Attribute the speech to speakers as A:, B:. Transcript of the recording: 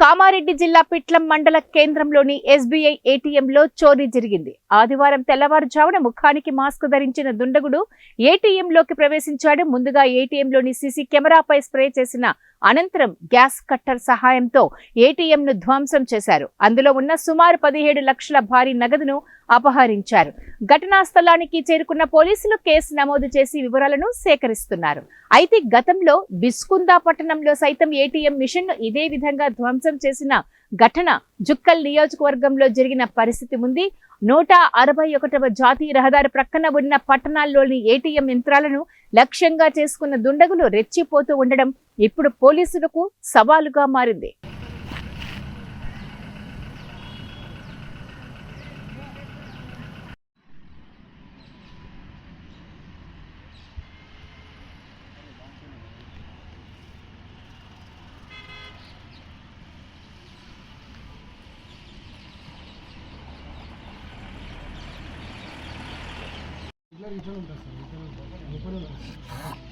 A: కామారెడ్డి జిల్లా పిట్లం మండల కేంద్రంలోని ఎస్బీఐ ఏటీఎంలో చోరీ జరిగింది. ఆదివారం తెల్లవారుజామున ముఖానికి మాస్క్ ధరించిన దుండగుడు ఏటీఎంలోకి ప్రవేశించాడు. ముందుగా ఏటీఎంలోని సీసీ కెమెరాపై స్ప్రే చేసిన అనంతరం గ్యాస్ కట్టర్ సహాయంతో ఏటీఎంను ధ్వంసం చేశారు. అందులో ఉన్న సుమారు 17 లక్షల భారీ నగదును అపహరించారు. ఘటనా స్థలానికి చేరుకున్న పోలీసులు కేసు నమోదు చేసి వివరాలను సేకరిస్తున్నారు. అయితే గతంలో బిస్కుందా పట్టణంలో సైతం ఏటీఎం మిషన్ను ఇదే విధంగా ధ్వంసం చేసిన ఘటన జుక్కల్ నియోజకవర్గంలో జరిగిన పరిస్థితి ఉంది. 161వ జాతీయ రహదారి ప్రక్కన ఉన్న పట్టణాల్లోని ఏటీఎం యంత్రాలను లక్ష్యంగా చేసుకున్న దుండగులు రెచ్చిపోతూ ఉండడం ఇప్పుడు పోలీసులకు సవాలుగా మారింది.
B: ఇట్లా ఉంటుంది సార్.